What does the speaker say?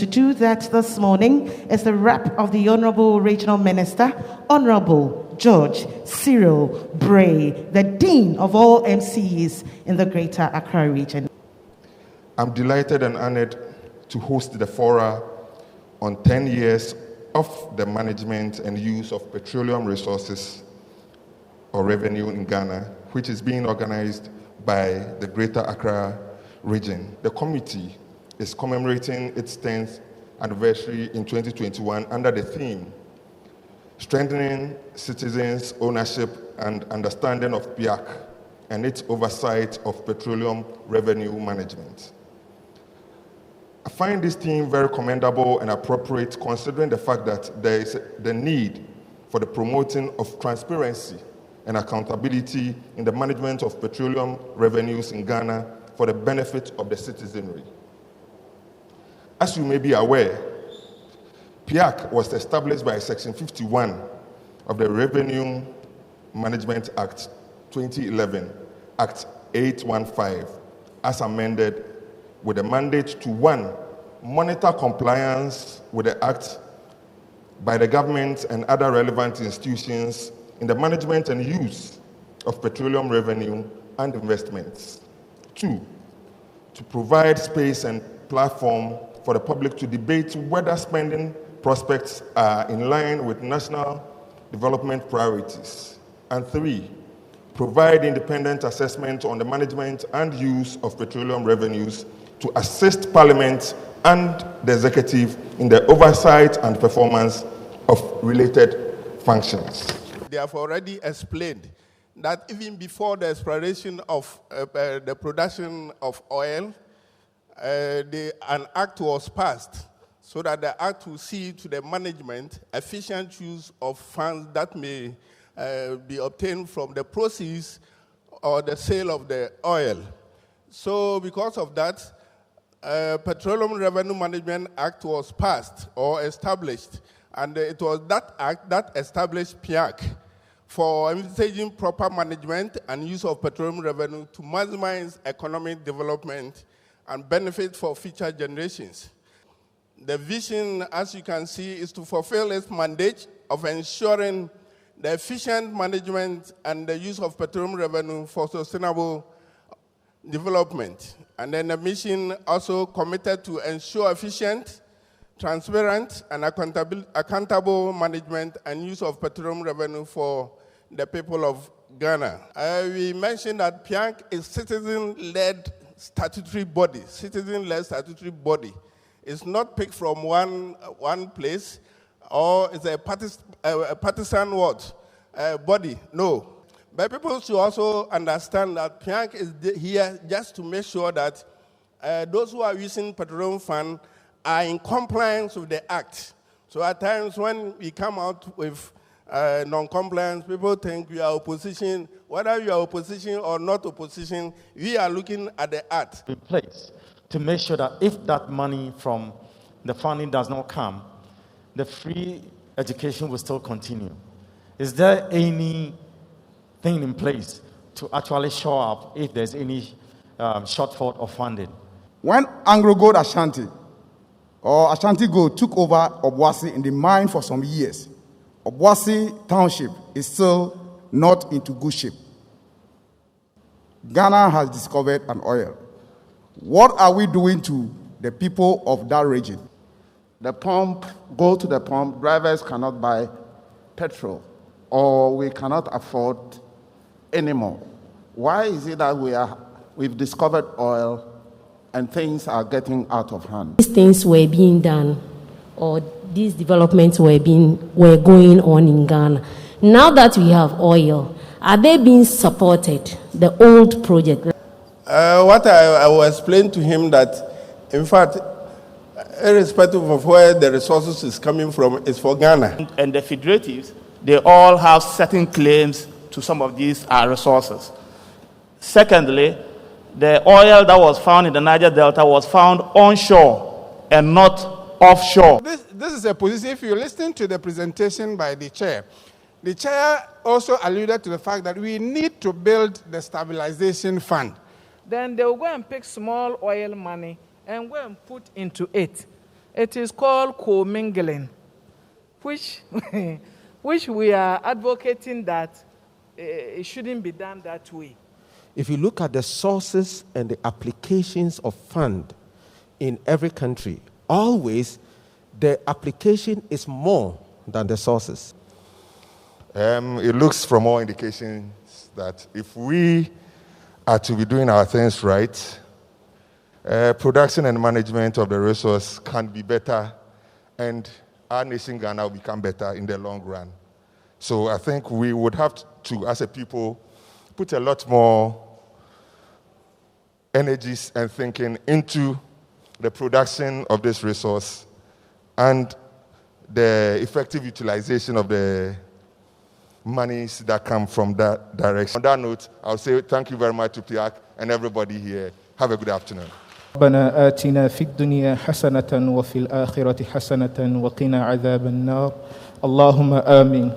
to do that this morning is the rep of the Honorable Regional Minister, Honorable George Cyril Bray, the Dean of all MCs in the Greater Accra region. I'm delighted and honored to host the fora on 10 years of the management and use of petroleum resources or revenue in Ghana, which is being organized by the Greater Accra region. The committee is commemorating its 10th anniversary in 2021 under the theme, Strengthening Citizens' Ownership and Understanding of Piac and its Oversight of Petroleum Revenue Management. I find this theme very commendable and appropriate considering the fact that there is the need for the promoting of transparency and accountability in the management of petroleum revenues in Ghana for the benefit of the citizenry. As you may be aware, Piac was established by Section 51 of the Revenue Management Act 2011, Act 815, as amended, with a mandate to, 1, monitor compliance with the Act by the government and other relevant institutions in the management and use of petroleum revenue and investments. 2, to provide space and platform for the public to debate whether spending prospects are in line with national development priorities. And 3, provide independent assessment on the management and use of petroleum revenues to assist Parliament and the Executive in the oversight and performance of related functions. They have already explained that even before the exploration of the production of oil, an act was passed so that the act will see to the management efficient use of funds that may be obtained from the proceeds or the sale of the oil. So because of that, Petroleum Revenue Management Act was passed or established, and it was that act that established Piac for envisaging proper management and use of petroleum revenue to maximize economic development and benefit for future generations. The vision, as you can see, is to fulfill its mandate of ensuring the efficient management and the use of petroleum revenue for sustainable development. And then the mission also committed to ensure efficient, transparent, and accountable management and use of petroleum revenue for the people of Ghana. We mentioned that Piac is citizen-led statutory body. Citizen-led statutory body. It's not picked from one place, or it's a partisan body. No. But people should also understand that Piac is here just to make sure that those who are using petroleum fund are in compliance with the act. So at times when we come out with non-compliance, people think we are opposition. Whether you are opposition or not opposition, we are looking at the act. In place to make sure that if that money from the funding does not come, the free education will still continue. Is there anything in place to actually show up if there's any shortfall of funding? When Anglo Gold Ashanti or Ashanti Gold took over Obuasi in the mine for some years, Obuasi Township is still not into good shape. Ghana has discovered an oil. What are we doing to the people of that region? The pump, go to the pump, drivers cannot buy petrol, or we cannot afford anymore. Why is it that we've discovered oil and things are getting out of hand? These things were being done, or these developments were going on in Ghana. Now that we have oil, are they being supported, the old project? What I will explain to him that, in fact, irrespective of where the resources is coming from, is for Ghana. And the federatives, they all have certain claims to some of these resources. Secondly, the oil that was found in the Niger Delta was found onshore and not offshore. This is a position, if you listen to the presentation by the chair also alluded to the fact that we need to build the stabilization fund. Then they will go and pick small oil money and go and put into it. It is called co-mingling, which, which we are advocating that it shouldn't be done that way. If you look at the sources and the applications of fund in every country, always the application is more than the sources. It looks from all indications that if we are to be doing our things right, production and management of the resource can be better, and our nation Ghana will become better in the long run. So I think we would have to, as a people, put a lot more energies and thinking into the production of this resource and the effective utilization of the monies that come from that direction. On that note, I'll say thank you very much to Piac and everybody here. Have a good afternoon. ربنا آتنا في الدنيا حسنة وفي الآخرة حسنة وقنا عذاب النار اللهم آمين